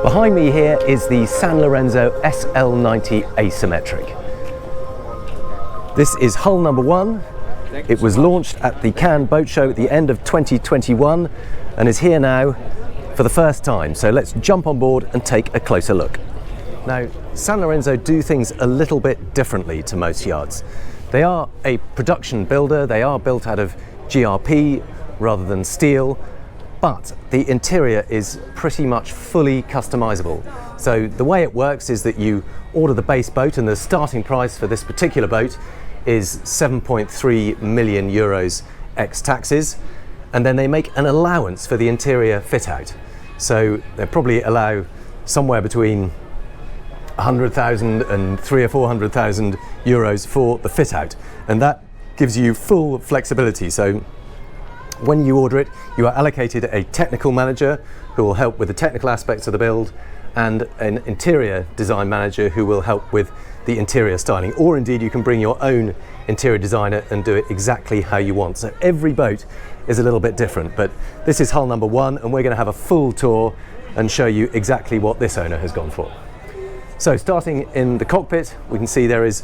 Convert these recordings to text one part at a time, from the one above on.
Behind me here is the Sanlorenzo SL90 Asymmetric. This is hull number 1. It was launched at the Palma Boat Show at the end of 2021 and is here now for the first time. So let's jump on board and take a closer look. Now, Sanlorenzo do things a little bit differently to most yachts. They are a production builder. They are built out of GRP rather than steel, but the interior is pretty much fully customizable. So the way it works is that you order the base boat, and the starting price for this particular boat is 7.3 million euros ex taxes, and then they make an allowance for the interior fit out. So they probably allow somewhere between 100,000 and 300,000 or 400,000 euros for the fit out, and that gives you full flexibility. So when you order it, you are allocated a technical manager who will help with the technical aspects of the build, and an interior design manager who will help with the interior styling, or indeed you can bring your own interior designer and do it exactly how you want. So every boat is a little bit different, but this is hull number 1 and we're going to have a full tour and show you exactly what this owner has gone for. So starting in the cockpit, we can see there is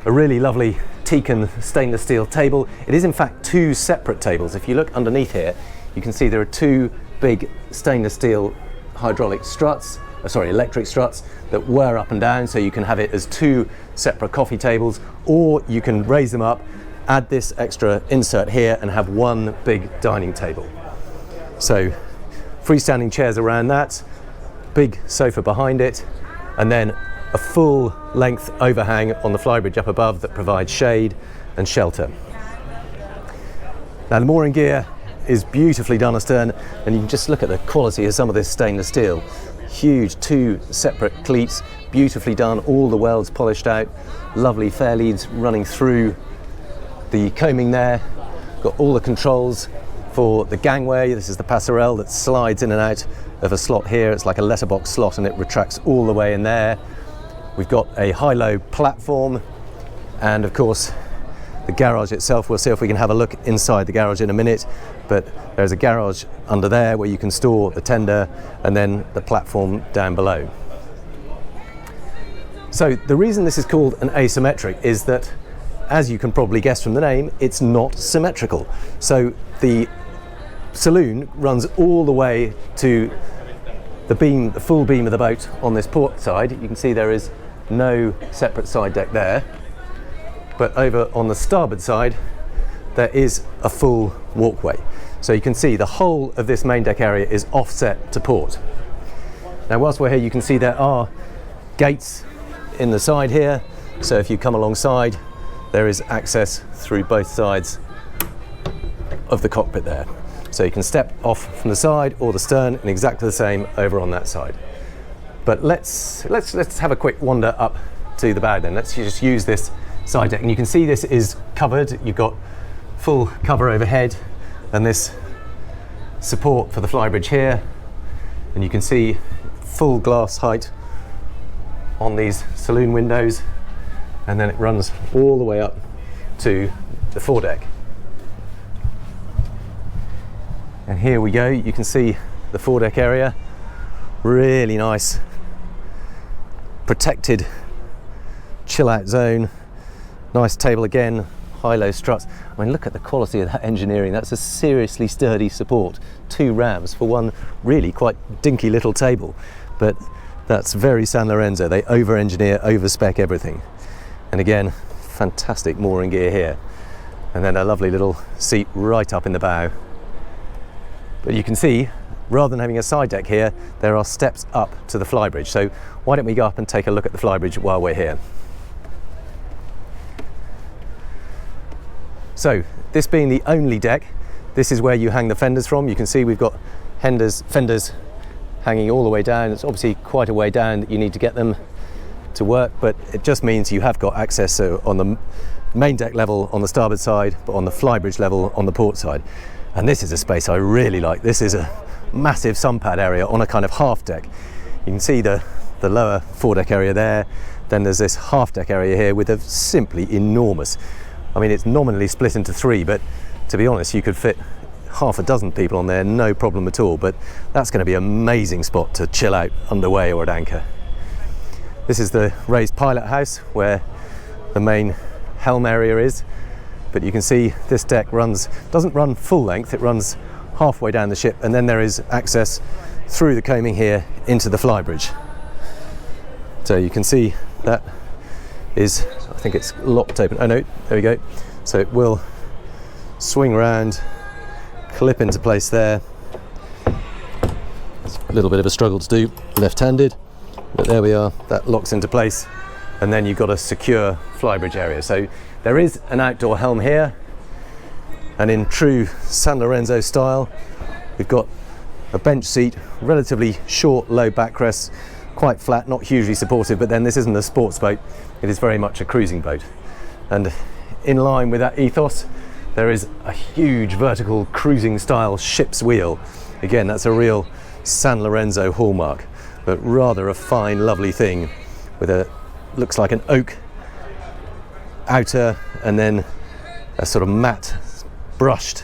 a really lovely teak and stainless steel table. It is in fact 2 separate tables. If you look underneath here, you can see there are 2 big stainless steel hydraulic struts, electric struts that whir up and down, so you can have it as 2 separate coffee tables, or you can raise them up, add this extra insert here and have 1 big dining table. So freestanding chairs around that, big sofa behind it, and then a full length overhang on the flybridge up above that provides shade and shelter. Now the mooring gear is beautifully done astern, and you can just look at the quality of some of this stainless steel. Huge 2 separate cleats, beautifully done, all the welds polished out, lovely fair leads running through the coaming there. Got all the controls for the gangway. This is the passerelle that slides in and out of a slot here. It's like a letterbox slot and it retracts all the way in there. We've got a high-low platform, and of course the garage itself. We'll see if we can have a look inside the garage in a minute, but there's a garage under there where you can store the tender, and then the platform down below. So the reason this is called an asymmetric is that, as you can probably guess from the name, it's not symmetrical. So the saloon runs all the way to the beam, the full beam of the boat on this port side. You can see there is no separate side deck there, but over on the starboard side there is a full walkway. So you can see the whole of this main deck area is offset to port. Now whilst we're here, you can see there are gates in the side here, so if you come alongside there is access through both sides of the cockpit there. So you can step off from the side or the stern, and exactly the same over on that side. But let's have a quick wander up to the bow then. Let's just use this side deck, and you can see this is covered. You've got full cover overhead and this support for the flybridge here, and you can see full glass height on these saloon windows, and then it runs all the way up to the foredeck. And here we go, you can see the foredeck area, really nice protected chill out zone, nice table again, high-low struts. I mean, look at the quality of that engineering. That's a seriously sturdy support. 2 rams for one really quite dinky little table, but that's very Sanlorenzo. They over-engineer, over-spec everything. And again, fantastic mooring gear here, and then a lovely little seat right up in the bow. But you can see, rather than having a side deck here, there are steps up to the flybridge. So why don't we go up and take a look at the flybridge while we're here. So this being the only deck, this is where you hang the fenders from. You can see we've got fenders hanging all the way down. It's obviously quite a way down that you need to get them to work, but it just means you have got access, so on the main deck level on the starboard side, but on the flybridge level on the port side. And this is a space I really like. This is a massive sunpad area on a kind of half deck. You can see the lower foredeck area there. Then there's this half deck area here with a simply enormous, I mean, it's nominally split into 3, but to be honest, you could fit half a dozen people on there, no problem at all, but that's going to be an amazing spot to chill out underway or at anchor. This is the raised pilot house where the main helm area is, but you can see this deck doesn't run full length, it runs halfway down the ship, and then there is access through the coaming here into the flybridge. So you can see that is, I think it's locked open. Oh no, there we go. So it will swing around, clip into place there. It's a little bit of a struggle to do left-handed, but there we are, that locks into place, and then you've got a secure flybridge area. So there is an outdoor helm here, and in true Sanlorenzo style, we've got a bench seat, relatively short, low backrest, quite flat, not hugely supportive, but then this isn't a sports boat, it is very much a cruising boat. And in line with that ethos, there is a huge vertical cruising style ship's wheel. Again, that's a real Sanlorenzo hallmark, but rather a fine, lovely thing with looks like an oak outer and then a sort of matte brushed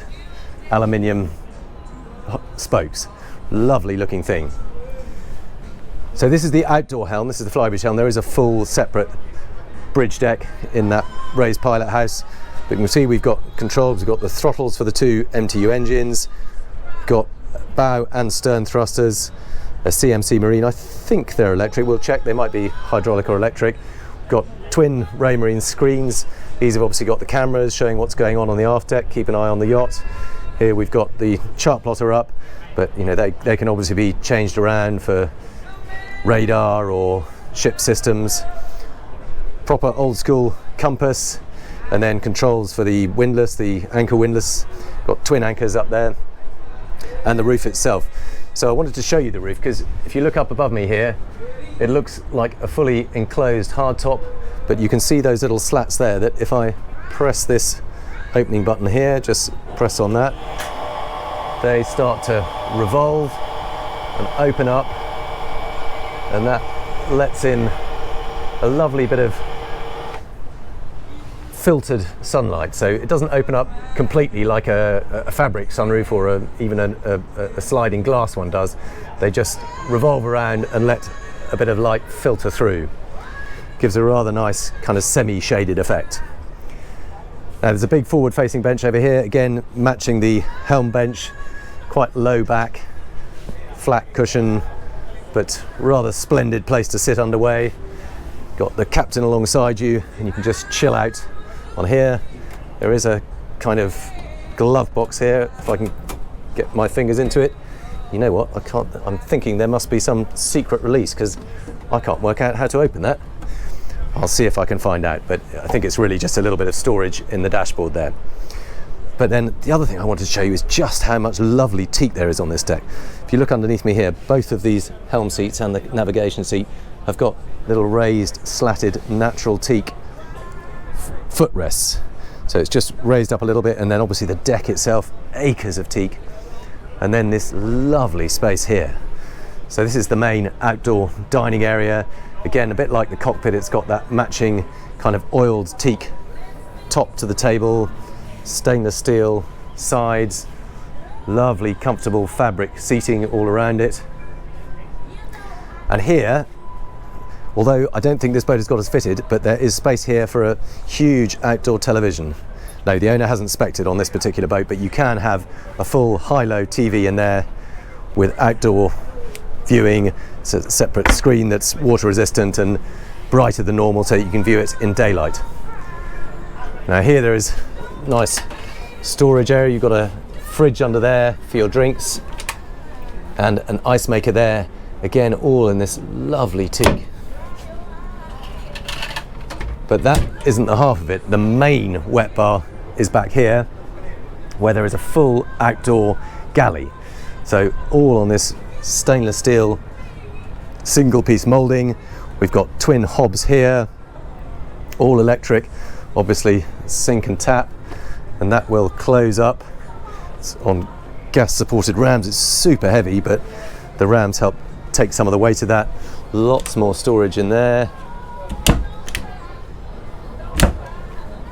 aluminium spokes. Lovely looking thing. So this is the outdoor helm, this is the flybridge helm. There is a full separate bridge deck in that raised pilot house. But you can see we've got controls, we've got the throttles for the two MTU engines, got bow and stern thrusters, a CMC Marine, I think they're electric, we'll check, they might be hydraulic or electric. We've got twin Raymarine screens, these have obviously got the cameras showing what's going on the aft deck, keep an eye on the yacht. Here we've got the chart plotter up, but you know they can obviously be changed around for radar or ship systems. Proper old school compass, and then controls for the windlass, the anchor windlass, got twin anchors up there, and the roof itself. So I wanted to show you the roof because if you look up above me here, it looks like a fully enclosed hardtop, but you can see those little slats there that if I press this opening button here, just press on that, they start to revolve and open up, and that lets in a lovely bit of filtered sunlight. So it doesn't open up completely like a fabric sunroof or even a sliding glass one does. They just revolve around and let a bit of light filter through. Gives a rather nice kind of semi-shaded effect. Now there's a big forward-facing bench over here, again matching the helm bench, quite low back, flat cushion, but rather splendid place to sit underway. Got the captain alongside you, and you can just chill out on here. There is a kind of glove box here, if I can get my fingers into it. You know what, I can't, I'm thinking there must be some secret release because I can't work out how to open that. I'll see if I can find out, but I think it's really just a little bit of storage in the dashboard there. But then the other thing I wanted to show you is just how much lovely teak there is on this deck. If you look underneath me here, both of these helm seats and the navigation seat have got little raised, slatted, natural teak footrests. So it's just raised up a little bit, and then obviously the deck itself, acres of teak. And then this lovely space here. So this is the main outdoor dining area. Again, a bit like the cockpit, it's got that matching kind of oiled teak top to the table, stainless steel sides, lovely comfortable fabric seating all around it. And here, although I don't think this boat has got us fitted, but there is space here for a huge outdoor television. No, the owner hasn't spec'd it on this particular boat, but you can have a full high-low TV in there with outdoor viewing. It's a separate screen that's water resistant and brighter than normal, so you can view it in daylight. Now here there is nice storage area. You've got a fridge under there for your drinks and an ice maker there. Again, all in this lovely teak. But that isn't the half of it. The main wet bar is back here, where there is a full outdoor galley. So all on this stainless steel single piece moulding. We've got twin hobs here, all electric, obviously sink and tap, and that will close up. It's on gas supported rams. It's super heavy, but the rams help take some of the weight of that. Lots more storage in there.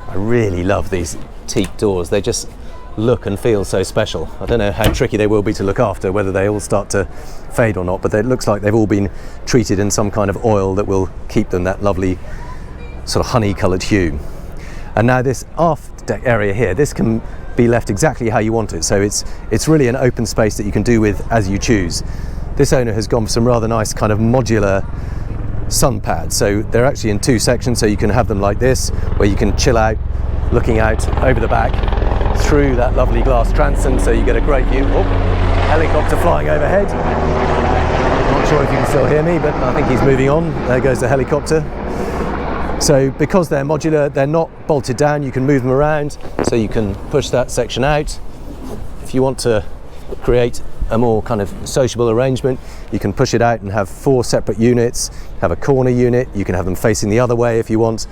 I really love these teak doors. They just look and feel so special. I don't know how tricky they will be to look after, whether they all start to fade or not, but it looks like they've all been treated in some kind of oil that will keep them that lovely sort of honey coloured hue. And now this aft deck area here, this can be left exactly how you want it, so it's really an open space that you can do with as you choose. This owner has gone for some rather nice kind of modular sun pads, so they're actually in two sections, so you can have them like this, where you can chill out looking out over the back through that lovely glass transom, so you get a great view. Oh, helicopter flying overhead. Not sure if you can still hear me, but I think he's moving on. There goes the helicopter. So because they're modular, they're not bolted down, you can move them around, so you can push that section out. If you want to create a more kind of sociable arrangement, you can push it out and have 4 separate units, have a corner unit, you can have them facing the other way if you want.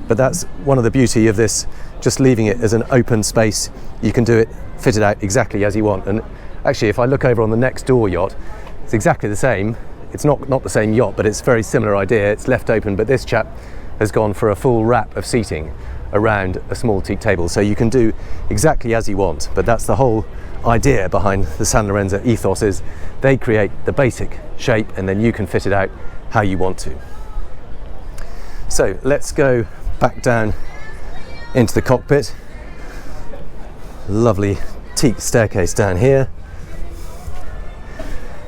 But that's one of the beauty of this, just leaving it as an open space. You can do it, fit it out exactly as you want. And actually, if I look over on the next door yacht, it's exactly the same. It's not the same yacht, but it's a very similar idea. It's left open, but this chap has gone for a full wrap of seating around a small teak table. So you can do exactly as you want, but that's the whole idea behind the Sanlorenzo ethos, is they create the basic shape and then you can fit it out how you want to. So let's go back down into the cockpit. Lovely teak staircase down here.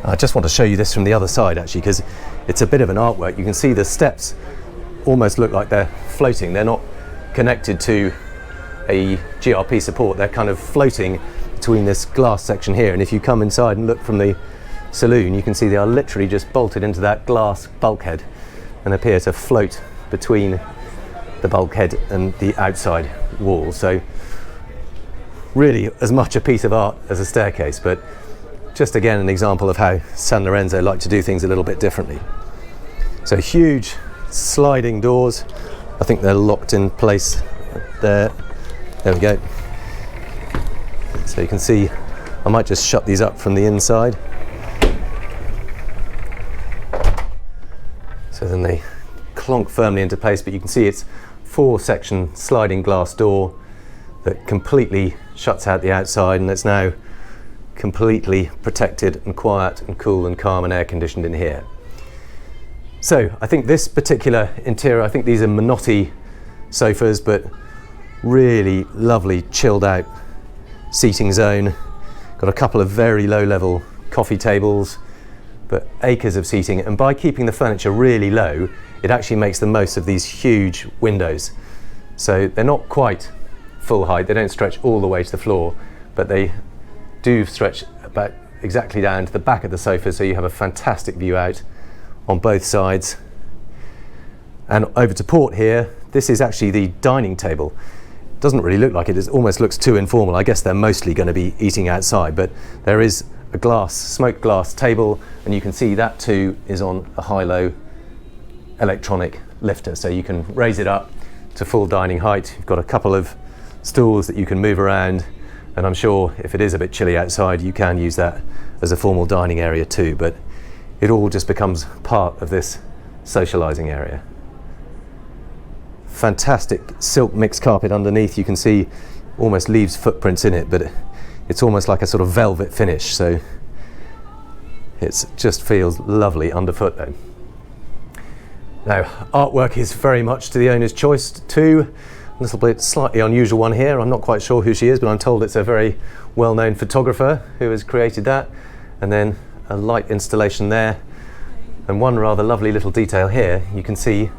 I just want to show you this from the other side actually, because it's a bit of an artwork. You can see the steps almost look like they're floating. They're not connected to a GRP support, they're kind of floating between this glass section here, and if you come inside and look from the saloon, you can see they are literally just bolted into that glass bulkhead and appear to float between the bulkhead and the outside wall. So really as much a piece of art as a staircase, but just again an example of how Sanlorenzo like to do things a little bit differently. So huge sliding doors. I think they're locked in place there. There we go. So you can see, I might just shut these up from the inside. So then they clonk firmly into place, but you can see it's 4-section sliding glass door that completely shuts out the outside, and it's now completely protected and quiet and cool and calm and air conditioned in here. So I think this particular interior, I think these are Minotti sofas, but really lovely chilled out seating zone. Got a couple of very low level coffee tables, but acres of seating, and by keeping the furniture really low, it actually makes the most of these huge windows. So they're not quite full height, they don't stretch all the way to the floor, but they do stretch about exactly down to the back of the sofa, so you have a fantastic view out on both sides. And over to port here, this is actually the dining table. Doesn't really look like it, it almost looks too informal. I guess they're mostly going to be eating outside, but there is a smoked glass table, and you can see that too is on a high-low electronic lifter, so you can raise it up to full dining height. You've got a couple of stools that you can move around, and I'm sure if it is a bit chilly outside, you can use that as a formal dining area too, but it all just becomes part of this socializing area. Fantastic silk mixed carpet underneath. You can see almost leaves footprints in it, but it's almost like a sort of velvet finish, so it just feels lovely underfoot though. Now, artwork is very much to the owner's choice too. A little bit slightly unusual one here. I'm not quite sure who she is, but I'm told it's a very well-known photographer who has created that. And then a light installation there, and one rather lovely little detail here. You can see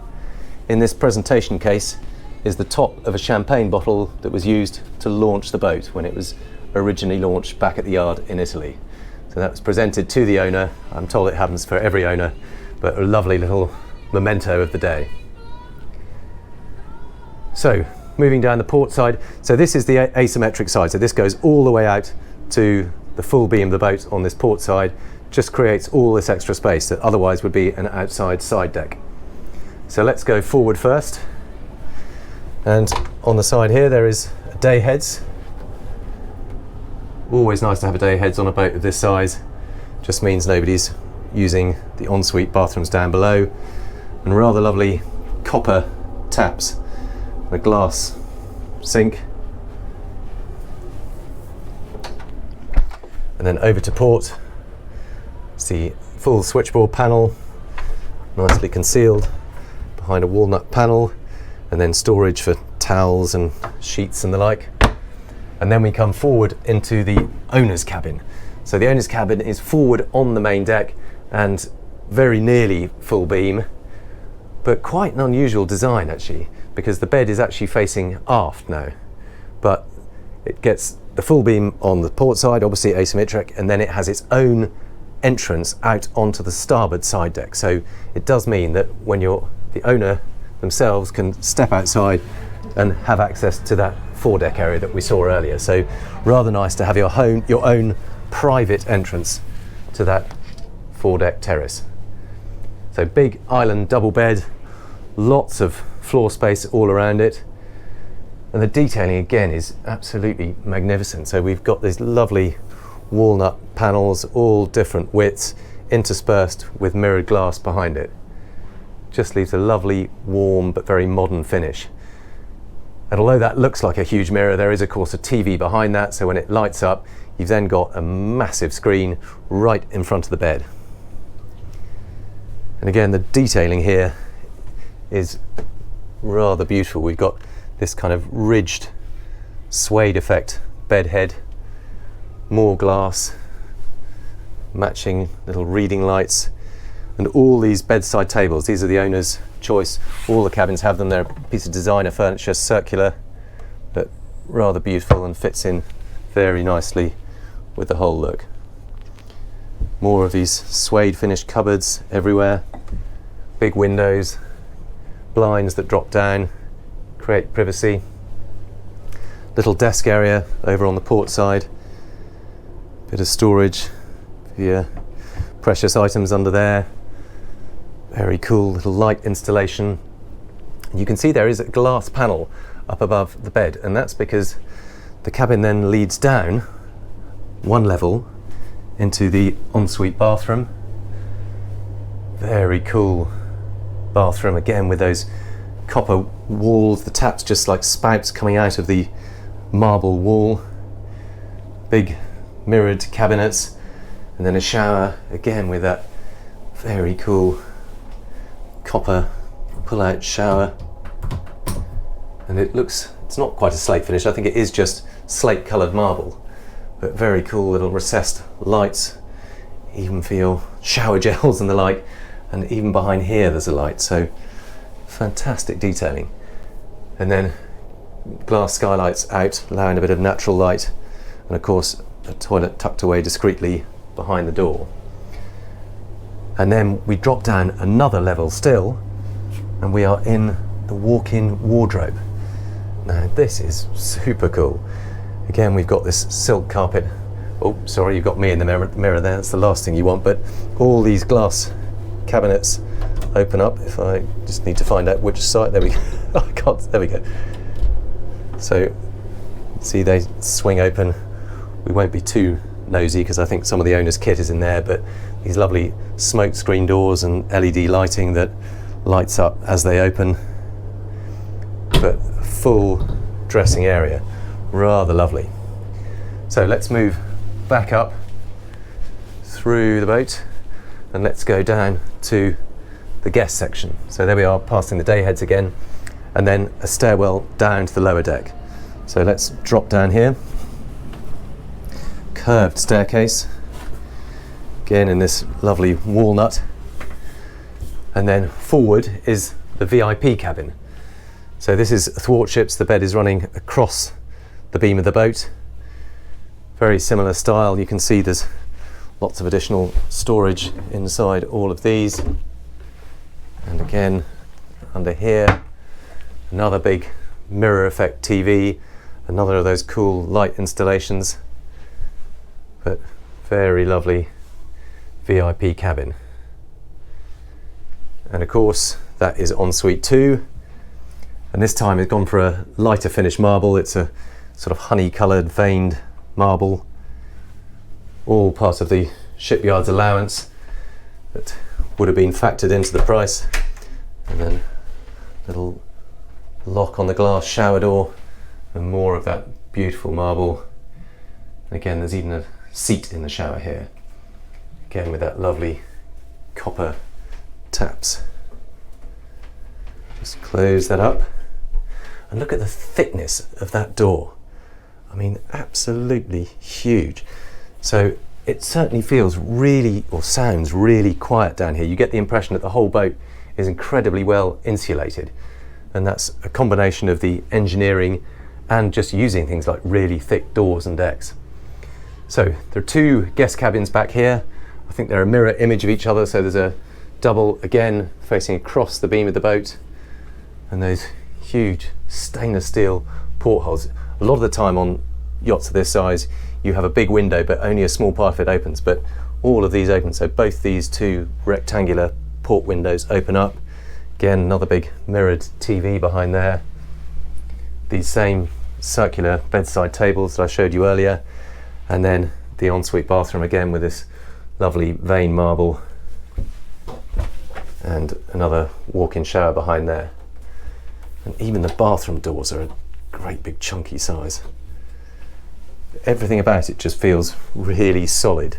in this presentation case is the top of a champagne bottle that was used to launch the boat when it was originally launched back at the yard in Italy. So that was presented to the owner. I'm told it happens for every owner, but a lovely little memento of the day. So moving down the port side, so this is the asymmetric side, so this goes all the way out to the full beam of the boat on this port side, just creates all this extra space that otherwise would be an outside side deck. So let's go forward first, and on the side here there is day heads. Always nice to have a day heads on a boat of this size, just means nobody's using the ensuite bathrooms down below, and rather lovely copper taps, a glass sink, And then over to port, see full switchboard panel, nicely concealed behind a walnut panel, and then storage for towels and sheets and the like. And then we come forward into the owner's cabin. So the owner's cabin is forward on the main deck and very nearly full beam, but quite an unusual design actually, because the bed is actually facing aft now, but it gets the full beam on the port side, obviously asymmetric, and then it has its own entrance out onto the starboard side deck. So it does mean that when the owner themselves can step outside and have access to that foredeck area that we saw earlier. So rather nice to have your own private entrance to that foredeck terrace. So big island double bed, lots of floor space all around it, and the detailing again is absolutely magnificent. So we've got these lovely walnut panels, all different widths, interspersed with mirrored glass behind it. Just leaves a lovely, warm but very modern finish. And although that looks like a huge mirror, there is of course a TV behind that, so when it lights up, you've then got a massive screen right in front of the bed. And again, the detailing here is rather beautiful. We've got this kind of ridged suede effect bed head, more glass, matching little reading lights, and all these bedside tables. These are the owner's choice. All the cabins have them. They're a piece of designer furniture, circular, but rather beautiful and fits in very nicely with the whole look. More of these suede finished cupboards everywhere, big windows, blinds that drop down, create privacy. Little desk area over on the port side, bit of storage for your precious items under there. Very cool little light installation. You can see there is a glass panel up above the bed, and that's because the cabin then leads down one level into the ensuite bathroom. Very cool bathroom, again with those copper walls, the taps just like spouts coming out of the marble wall. Big mirrored cabinets, and then a shower, again with that very cool copper pull-out shower. And it's not quite a slate finish, I think it is just slate coloured marble, but very cool little recessed lights, even for your shower gels and the like, and even behind here there's a light, so fantastic detailing. And then glass skylights out, allowing a bit of natural light, and of course a toilet tucked away discreetly behind the door. And then we drop down another level still, and we are in the walk-in wardrobe. Now this is super cool. Again, we've got this silk carpet. Oh, sorry, you've got me in the mirror there. That's the last thing you want, but all these glass cabinets open up. If I just need to find out which side, there we go. I can't, there we go. So, see they swing open. We won't be too nosy because I think some of the owner's kit is in there, but these lovely smoke screen doors and LED lighting that lights up as they open. But full dressing area, rather lovely. So let's move back up through the boat and let's go down to the guest section. So there we are, passing the day heads again, and then a stairwell down to the lower deck. So let's drop down here. Curved staircase, again in this lovely walnut, and then forward is the VIP cabin. So this is thwartships. The bed is running across the beam of the boat. Very similar style. You can see there's lots of additional storage inside all of these. And again, under here, another big mirror effect TV, another of those cool light installations, but very lovely VIP cabin. And of course, that is ensuite 2. And this time it's gone for a lighter finish marble. It's a sort of honey coloured veined marble, all part of the shipyard's allowance that would have been factored into the price. And then little lock on the glass shower door, and more of that beautiful marble. And again, there's even a seat in the shower here. Again with that lovely copper taps. Just close that up. And look at the thickness of that door. I mean, absolutely huge. So it certainly feels really, or sounds really quiet down here. You get the impression that the whole boat is incredibly well insulated. And that's a combination of the engineering and just using things like really thick doors and decks. So there are two guest cabins back here. I think they're a mirror image of each other. So there's a double, again, facing across the beam of the boat. And those huge stainless steel portholes. A lot of the time on yachts of this size, you have a big window, but only a small part of it opens. But all of these open. So both these two rectangular port windows open up. Again, another big mirrored TV behind there. These same circular bedside tables that I showed you earlier. And then the ensuite bathroom again with this lovely veined marble. And another walk-in shower behind there. And even the bathroom doors are a great big chunky size. Everything about it just feels really solid.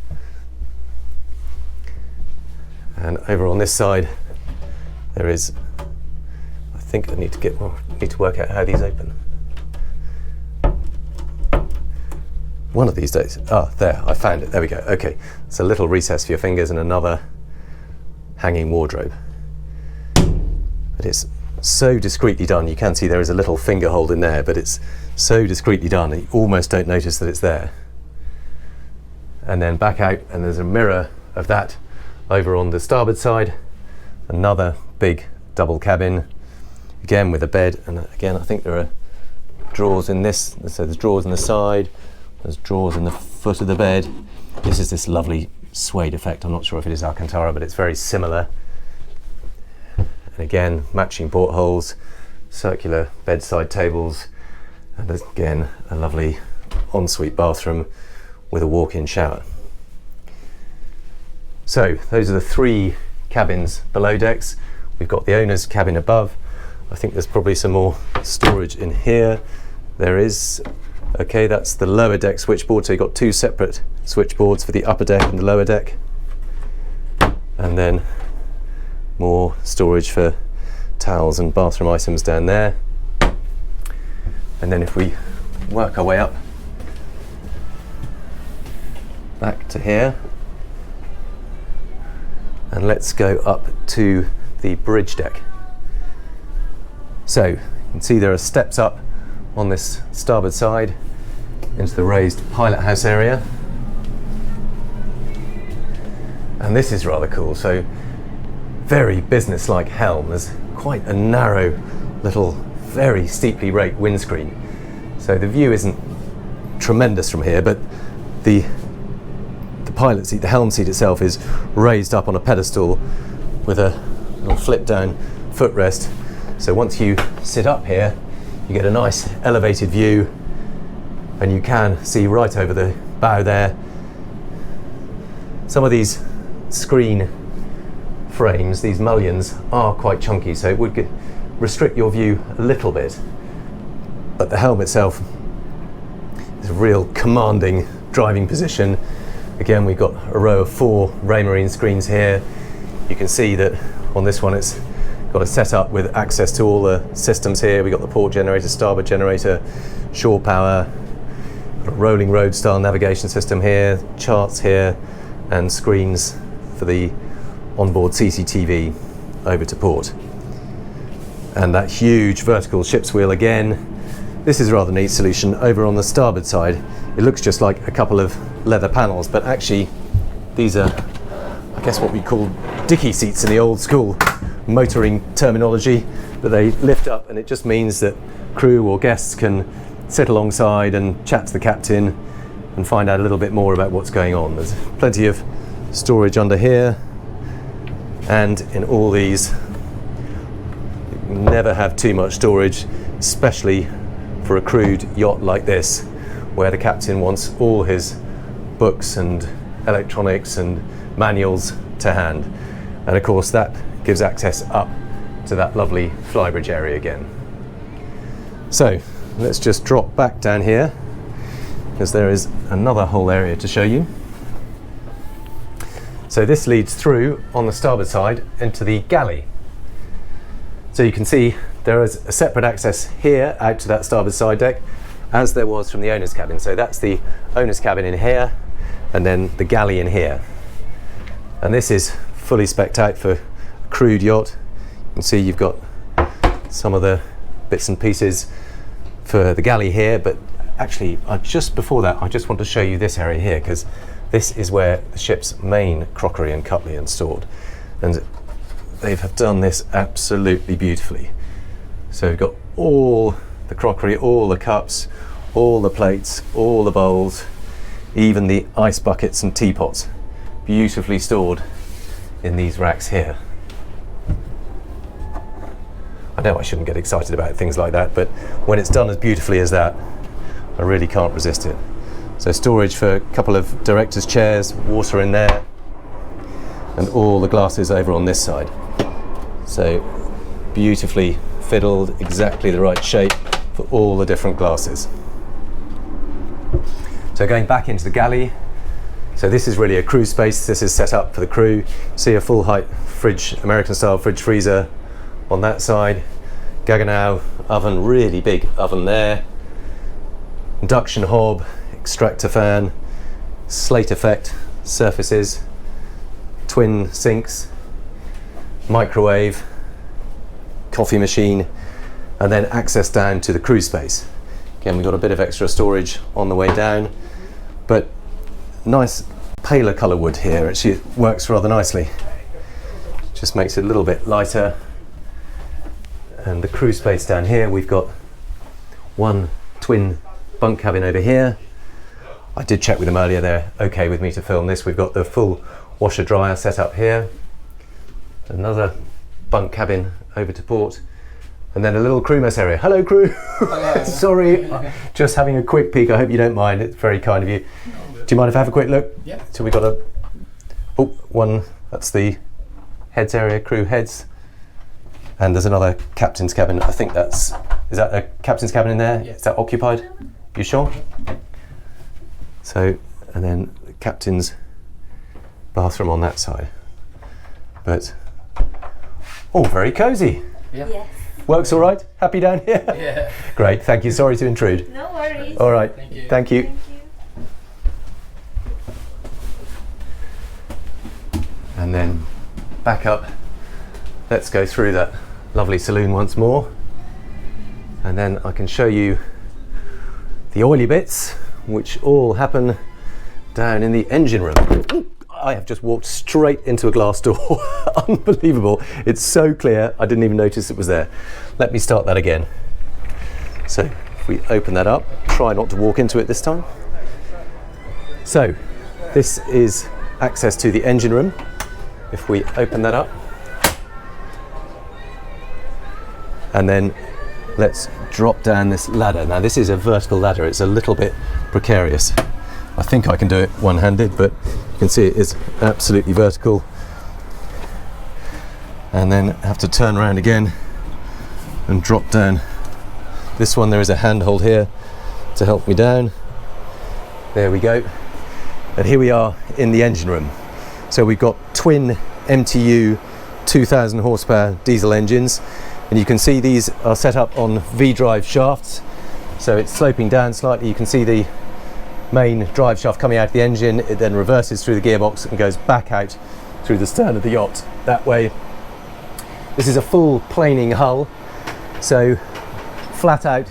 And over on this side, there is, I think I need to work out how these open. One of these days. Ah, there, I found it. There we go. Okay, it's a little recess for your fingers and another hanging wardrobe. But it's so discreetly done. You can see there is a little finger hold in there, but it's so discreetly done you almost don't notice that it's there. And then back out, and there's a mirror of that over on the starboard side. Another big double cabin, again with a bed, and again I think there are drawers in this. So there's drawers in the side, there's drawers in the foot of the bed. This is this lovely suede effect. I'm not sure if it is Alcantara, but it's very similar. And again, matching portholes, circular bedside tables, and again a lovely ensuite bathroom with a walk-in shower. So those are the three cabins below decks. We've got the owner's cabin above. I think there's probably some more storage in here. There is. Okay, that's the lower deck switchboard. So you've got two separate switchboards for the upper deck and the lower deck. And then more storage for towels and bathroom items down there. And then if we work our way up back to here, and let's go up to the bridge deck. So you can see there are steps up on this starboard side into the raised pilot house area. And this is rather cool. So very business-like helm. There's quite a narrow little, very steeply raked windscreen. So the view isn't tremendous from here, but the pilot seat, the helm seat itself, is raised up on a pedestal with a little flip down footrest. So once you sit up here, you get a nice elevated view, and you can see right over the bow there. Some of these screen frames, these mullions, are quite chunky, so it would restrict your view a little bit. But the helm itself is a real commanding driving position. Again, we've got a row of 4 Raymarine screens here. You can see that on this one it's got a setup with access to all the systems here. We've got the port generator, starboard generator, shore power, a rolling road style navigation system here, charts here, and screens for the onboard CCTV over to port. And that huge vertical ship's wheel again. This is a rather neat solution. Over on the starboard side, it looks just like a couple of leather panels, but actually these are, I guess, what we call dicky seats in the old school motoring terminology, but they lift up, and it just means that crew or guests can sit alongside and chat to the captain and find out a little bit more about what's going on. There's plenty of storage under here, and in all these, you never have too much storage, especially for a crewed yacht like this, where the captain wants all his books and electronics and manuals to hand. And of course that gives access up to that lovely flybridge area again. So let's just drop back down here. because there is another whole area to show you. So this leads through on the starboard side into the galley. So you can see there is a separate access here out to that starboard side deck, as there was from the owner's cabin. So that's the owner's cabin in here, and then the galley in here. And this is fully spec'd out for a crewed yacht. You can see you've got some of the bits and pieces for the galley here, but actually just before that I just want to show you this area here, because this is where the ship's main crockery and cutlery are stored, and they have done this absolutely beautifully. So we've got all the crockery, all the cups, all the plates, all the bowls, even the ice buckets and teapots, beautifully stored in these racks here. I know I shouldn't get excited about things like that, but when it's done as beautifully as that, I really can't resist it. So storage for a couple of directors' chairs, water in there, and all the glasses over on this side. So beautifully fiddled, exactly the right shape for all the different glasses. So going back into the galley, so this is really a crew space. This is set up for the crew. See a full height fridge, American style fridge freezer on that side. Gaggenau oven, really big oven there. Induction hob, extractor fan, slate effect surfaces, twin sinks, microwave, coffee machine, and then access down to the crew space. Again, we've got a bit of extra storage on the way down, but nice paler colour wood here. Actually, it works rather nicely. Just makes it a little bit lighter. And the crew space down here, we've got one twin bunk cabin over here. I did check with them earlier, they're okay with me to film this. We've got the full washer dryer set up here. Another bunk cabin over to port. And then a little crew mess area. Hello crew! Hello. Sorry, just having a quick peek. I hope you don't mind, it's very kind of you. Do you mind if I have a quick look? Yeah. So we got one, that's the heads area, crew heads. And there's another captain's cabin. I think is that a captain's cabin in there? Yeah. Is that occupied? You sure? So, and then the captain's bathroom on that side. But, all very cosy. Yeah. Yes. Works all right? Happy down here? Yeah. Great, thank you. Sorry to intrude. No worries. All right, thank you. Thank you. And then back up. Let's go through that lovely saloon once more. And then I can show you the oily bits, which all happen down in the engine room. I have just walked straight into a glass door. Unbelievable. It's so clear, I didn't even notice it was there. Let me start that again. So if we open that up, try not to walk into it this time. So this is access to the engine room. If we open that up, and then let's drop down this ladder. Now this is a vertical ladder, it's a little bit precarious. I think I can do it one-handed, but you can see it is absolutely vertical. And then have to turn around again and drop down. This one, there is a handhold here to help me down. There we go. And here we are in the engine room. So we've got twin MTU 2000 horsepower diesel engines. And you can see these are set up on V-drive shafts. So it's sloping down slightly. You can see the main drive shaft coming out of the engine. It then reverses through the gearbox and goes back out through the stern of the yacht that way. This is a full planing hull. So flat out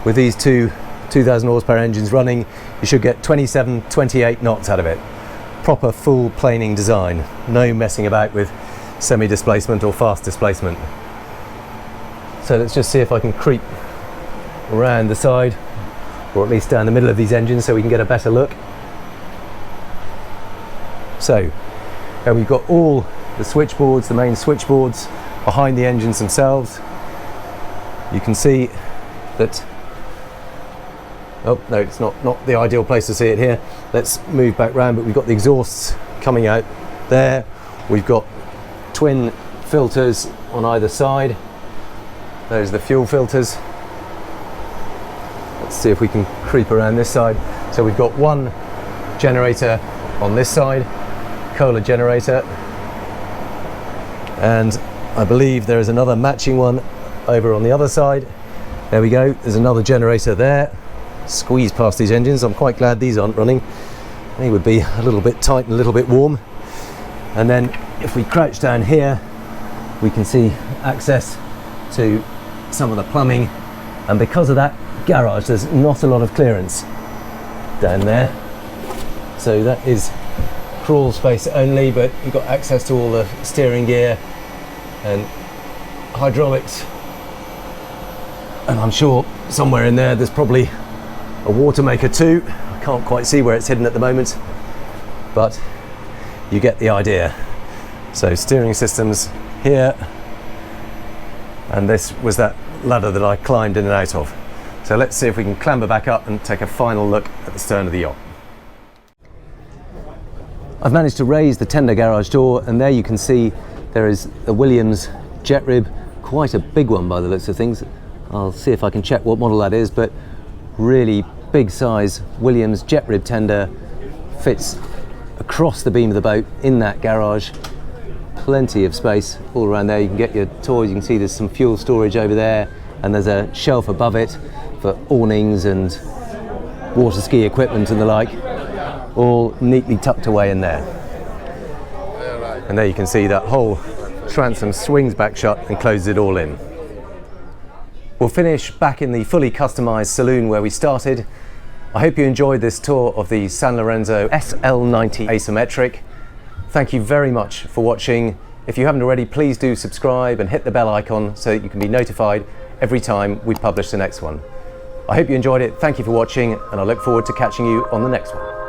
with these two 2000 horsepower engines running, you should get 27, 28 knots out of it. Proper full planing design. No messing about with semi-displacement or fast displacement. So let's just see if I can creep around the side, or at least down the middle of these engines so we can get a better look. So we've got all the switchboards, the main switchboards behind the engines themselves. You can see that, oh no, it's not the ideal place to see it here. Let's move back round, but we've got the exhausts coming out there. We've got twin filters on either side. Those are the fuel filters. Let's see if we can creep around this side. So we've got one generator on this side, Kohler generator, and I believe there is another matching one over on the other side. There we go, there's another generator there. Squeeze past these engines. I'm quite glad these aren't running. They would be a little bit tight and a little bit warm. And then if we crouch down here, we can see access to some of the plumbing, and because of that garage there's not a lot of clearance down there, so that is crawl space only, but you've got access to all the steering gear and hydraulics, and I'm sure somewhere in there there's probably a water maker too. I can't quite see where it's hidden at the moment, but you get the idea. So steering systems here, and this was that ladder that I climbed in and out of. So let's see if we can clamber back up and take a final look at the stern of the yacht. I've managed to raise the tender garage door, and there you can see there is a Williams jet rib, quite a big one by the looks of things. I'll see if I can check what model that is, but really big size Williams jet rib tender, fits across the beam of the boat in that garage. Plenty of space all around there. You can get your toys. You can see there's some fuel storage over there, and there's a shelf above it for awnings and water ski equipment and the like, all neatly tucked away in there. And there you can see that whole transom swings back shut and closes it all in. We'll finish back in the fully customized saloon where we started. I hope you enjoyed this tour of the Sanlorenzo SL90 Asymmetric. Thank you very much for watching. If you haven't already, please do subscribe and hit the bell icon so that you can be notified every time we publish the next one. I hope you enjoyed it. Thank you for watching, and I look forward to catching you on the next one.